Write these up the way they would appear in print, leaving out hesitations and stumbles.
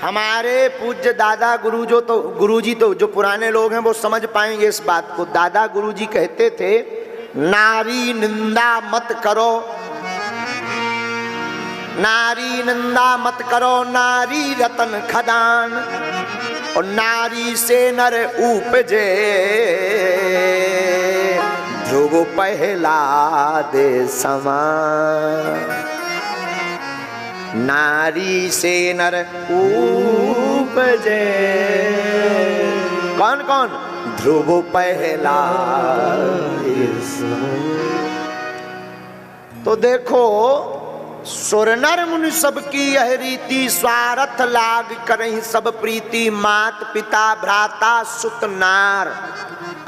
हमारे पूज्य दादा गुरुजी तो जो पुराने लोग हैं वो समझ पाएंगे इस बात को। दादा गुरुजी कहते थे, नारी निंदा मत करो, नारी निंदा मत करो, नारी रतन खदान, और नारी से नर उपजे, ध्रुव पहला दे समान। नारी से नर उपजे, कौन कौन? ध्रुव पहला। तो देखो, सुर नर मुनि सबकी यह रीति, स्वार्थ लाग करहीं सब प्रीति, मात पिता भ्राता सुत नार।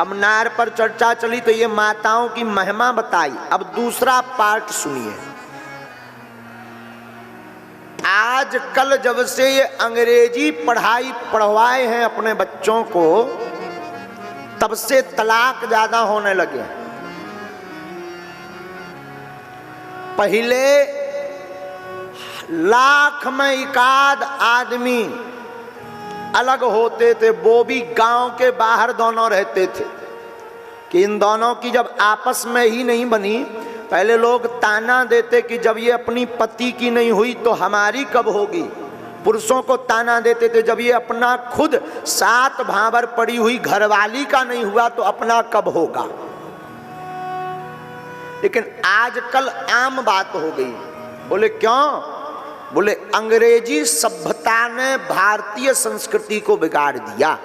अब नार पर चर्चा चली तो ये माताओं की महिमा बताई। अब दूसरा पार्ट सुनिए। आज कल जब से ये अंग्रेजी पढ़ाई पढ़वाए हैं अपने बच्चों को, तब से तलाक ज्यादा होने लगे। पहले लाख में एकाध आदमी अलग होते थे, वो भी गांव के बाहर दोनों रहते थे। कि इन दोनों की जब आपस में ही नहीं बनी, पहले लोग ताना देते कि जब ये अपनी पति की नहीं हुई तो हमारी कब होगी। पुरुषों को ताना देते थे, जब ये अपना खुद 7 भावर पड़ी हुई घरवाली का नहीं हुआ तो अपना कब होगा। लेकिन आजकल आम बात हो गई। बोले क्यों? बोले अंग्रेजी सभ्यता ने भारतीय संस्कृति को बिगाड़ दिया।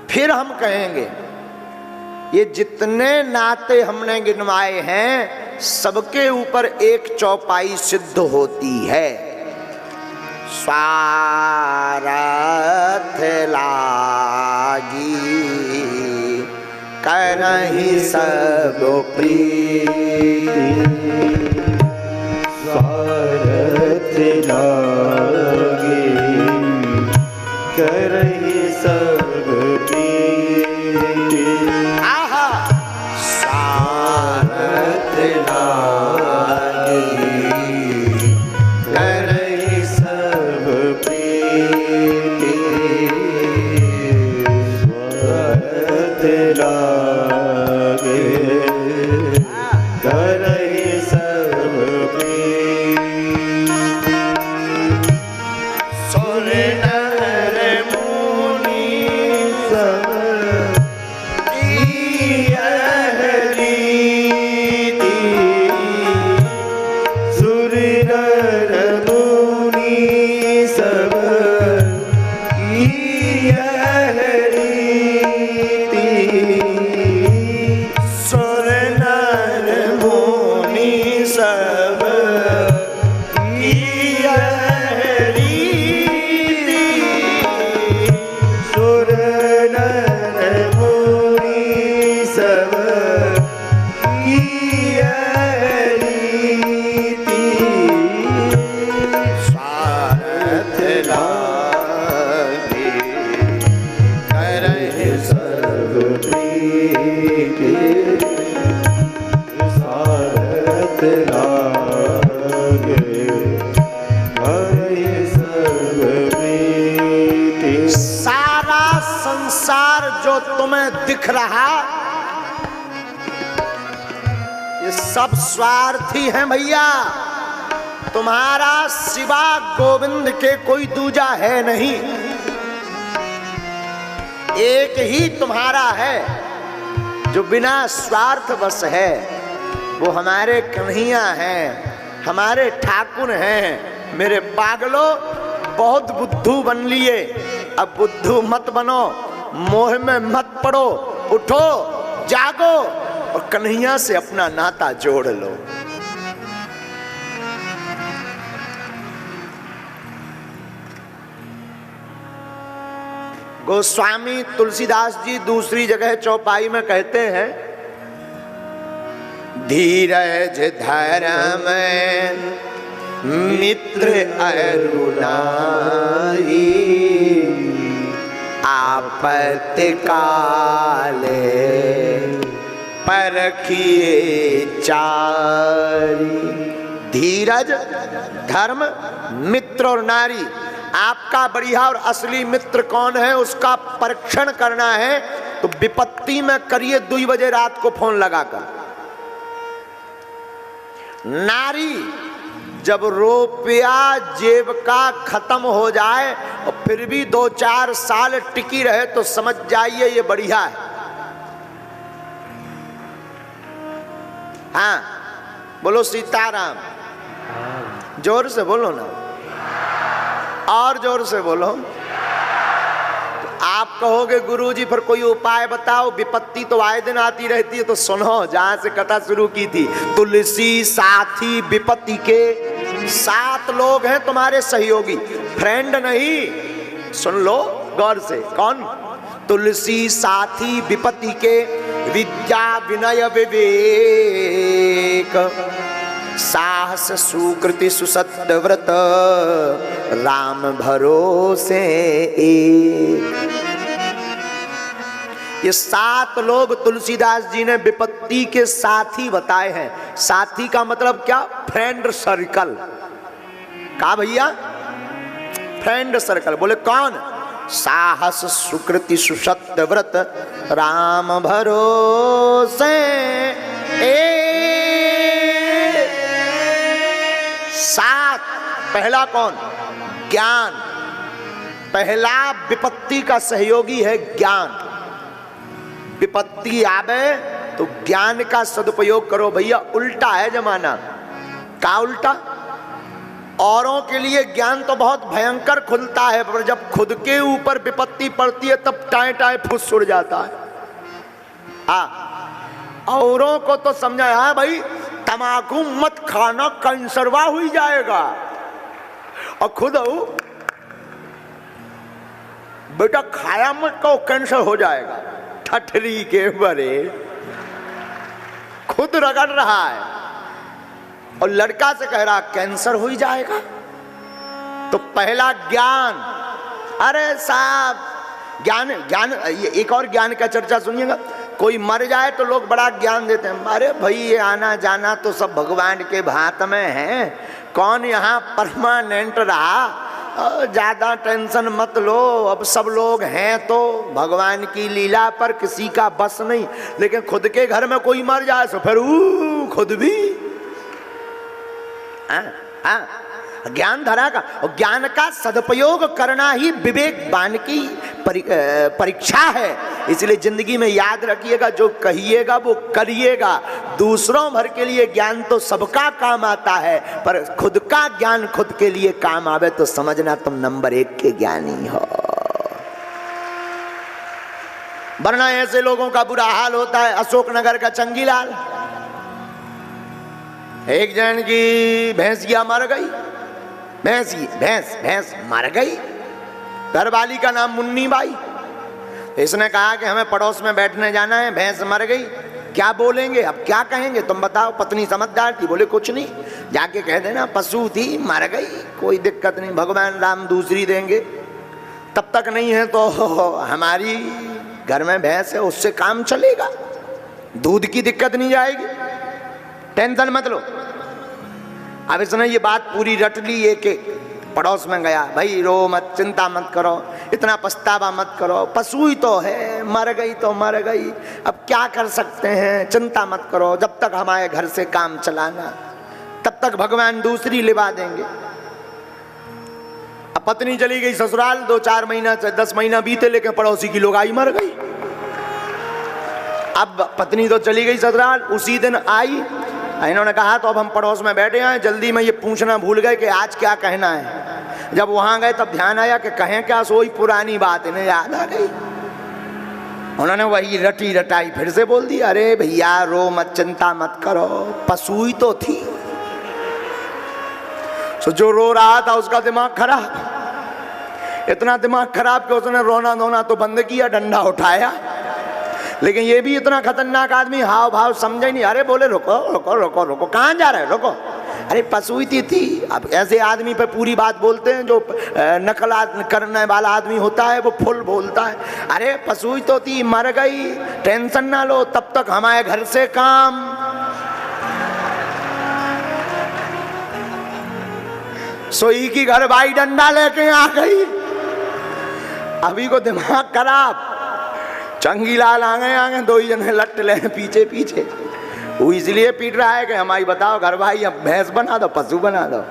फिर हम कहेंगे, ये जितने नाते हमने गिनवाए हैं, सबके ऊपर एक चौपाई सिद्ध होती है। स्वार्थ लागी करहीं सब प्रीति, स्वार्थ लागी करहीं सब प्रीति। आहा, स्वार्थ लागी करहीं सब प्रीति, स्वार्थ लागी करहीं सब प्रीति। सुर नर मुनि सब की यह रीति, सुर नर मुनि सब की यह रीति, सुर नर मुनि सब की यह रीति, सुर नर मुनि सब की यह रीति, स्वार्थ लागी करहीं सब प्रीति, स्वार्थ लागी करहीं सब प्रीति। सारा संसार जो तुम्हें दिख रहा, ये सब स्वार्थी हैं भैया। तुम्हारा सिवा गोविंद के कोई दूजा है नहीं। एक ही तुम्हारा है जो बिना स्वार्थ बस है। वो हमारे कन्हैया हैं, हमारे ठाकुर हैं। मेरे पागलों, बहुत बुद्धू बन लिए, अब बुद्धू मत बनो, मोह में मत पड़ो, उठो, जागो और कन्हैया से अपना नाता जोड़ लो। गोस्वामी तुलसीदास जी दूसरी जगह चौपाई में कहते हैं, धीरज धर्म मित्र अरुणाई, आपत्ति काले परखिए चारी। धीरज, धर्म, मित्र और नारी। आपका बढ़िया और असली मित्र कौन है उसका परीक्षण करना है तो विपत्ति में करिए 2 बजे रात को फोन लगाकर। नारी, जब रुपया जेब का खत्म हो जाए और फिर भी 2-4 साल टिकी रहे तो समझ जाइए ये बढ़िया है। हाँ, बोलो सीताराम। जोर से बोलो ना, और जोर से बोलो। आप कहोगे गुरुजी फिर कोई उपाय बताओ, विपत्ति तो आए दिन आती रहती है। तो सुनो, जहां से कथा शुरू की थी, तुलसी साथी विपत्ति के। 7 लोग हैं तुम्हारे सहयोगी, फ्रेंड नहीं। सुन लो गौर से, कौन? तुलसी साथी विपत्ति के, विद्या विनय विवेक, साहस सुकृति सुसत्य व्रत, राम भरोसे एक। ये 7 लोग तुलसीदास जी ने विपत्ति के साथी बताए हैं। साथी का मतलब क्या? फ्रेंड सर्कल का भैया, फ्रेंड सर्कल। बोले कौन? साहस सुकृति सुसत्य व्रत, राम भरोसे एक। 7। पहला कौन? ज्ञान। पहला विपत्ति का सहयोगी है ज्ञान। विपत्ति आवे तो ज्ञान का सदुपयोग करो भैया। उल्टा है जमाना। का उल्टा? औरों के लिए ज्ञान तो बहुत भयंकर खुलता है, पर जब खुद के ऊपर विपत्ति पड़ती है तब टाए टाए फुस उड़ जाता है। औरों को तो समझाया भाई तमाकू मत खाना, कैंसरवा हुई जाएगा, और खुद बेटा खाया मत तो कैंसर हो जाएगा। ठठरी के बरे खुद रगड़ रहा है और लड़का से कह रहा कैंसर हो जाएगा। तो पहला ज्ञान। अरे साहब, ज्ञान एक और ज्ञान का चर्चा सुनिएगा। कोई मर जाए तो लोग बड़ा ज्ञान देते हैं। अरे भाई ये आना जाना तो सब भगवान के भात में है, कौन यहाँ परमानेंट रहा? ज्यादा टेंशन मत लो, अब सब लोग हैं तो भगवान की लीला पर किसी का बस नहीं। लेकिन खुद के घर में कोई मर जाए तो फिर खुद भी ज्ञान धरा का। और ज्ञान का सदुपयोग करना ही विवेकवान की परीक्षा है। इसलिए जिंदगी में याद रखिएगा, जो कहिएगा वो करिएगा। दूसरों भर के लिए ज्ञान तो सबका काम आता है, पर खुद का ज्ञान खुद के लिए काम आवे तो समझना तुम नंबर 1 के ज्ञानी हो। वरना ऐसे लोगों का बुरा हाल होता है। अशोकनगर का चंगीलाल, एक जन की भैंसिया मर गई। भैंस मर गई। घरवाली का नाम मुन्नी बाई। इसने कहा कि हमें पड़ोस में बैठने जाना है, भैंस मर गई, क्या बोलेंगे? अब क्या कहेंगे तुम बताओ? पत्नी समझदार थी, बोले कुछ नहीं, जाके कह देना पशु थी मर गई, कोई दिक्कत नहीं, भगवान राम दूसरी देंगे। तब तक नहीं है तो हमारी घर में भैंस है, उससे काम चलेगा, दूध की दिक्कत नहीं जाएगी, टेंशन मत लो। अब इसने ये बात पूरी रट ली। एक पड़ोस में गया, भाई रो मत, चिंता मत करो, इतना पछतावा मत करो, पशु ही तो है, मर गई तो मर गई, अब क्या कर सकते हैं, चिंता मत करो, जब तक हमारे घर से काम चलाना तब तक भगवान दूसरी लिवा देंगे। अब पत्नी चली गई ससुराल, 2-4 महीना 10 महीना बीते, लेकिन पड़ोसी की लोगाई मर गई। अब पत्नी तो चली गई ससुराल, उसी दिन आई, इन्होंने कहा तो अब हम पड़ोस में बैठे हैं, जल्दी में ये पूछना भूल गए कि आज क्या कहना है। जब वहां गए तब ध्यान आया कि कहें क्या, सोई पुरानी बात इन्हें याद आ गई। उन्होंने वही रटी रटाई फिर से बोल दी, अरे भैया रो मत, चिंता मत करो, पशु ही तो थी। तो जो रो रहा था उसका दिमाग खराब, इतना दिमाग खराब कि उसने रोना धोना तो बंद किया, डंडा उठाया। लेकिन ये भी इतना खतरनाक आदमी, हाव भाव समझे नहीं। अरे बोले रुको रुको रुको रुको, कहाँ जा रहे, रुको, अरे पशु थी। अब ऐसे आदमी पे पूरी बात बोलते हैं, जो नकल करने वाला आदमी होता है वो फुल बोलता है। अरे पशु तो थी, मर गई, टेंशन ना लो, तब तक हमारे घर से काम। सोई की घर भाई डंडा लेके आ गई। अभी को दिमाग खराब, चंगीलाल आगे दो ही जने लट ले पीछे पीछे। वो इसलिए पीट रहा है कि हमारी बताओ घर भाई अब भैंस बना दो, पशु बना दो।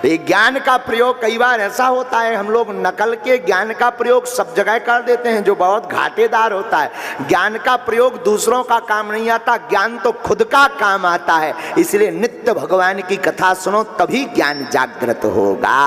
ये ज्ञान का प्रयोग कई बार ऐसा होता है, हम लोग नकल के ज्ञान का प्रयोग सब जगह कर देते हैं जो बहुत घाटेदार होता है। ज्ञान का प्रयोग दूसरों का काम नहीं आता, ज्ञान तो खुद का काम आता है। इसलिए नित्य भगवान की कथा सुनो, तभी ज्ञान जागृत होगा।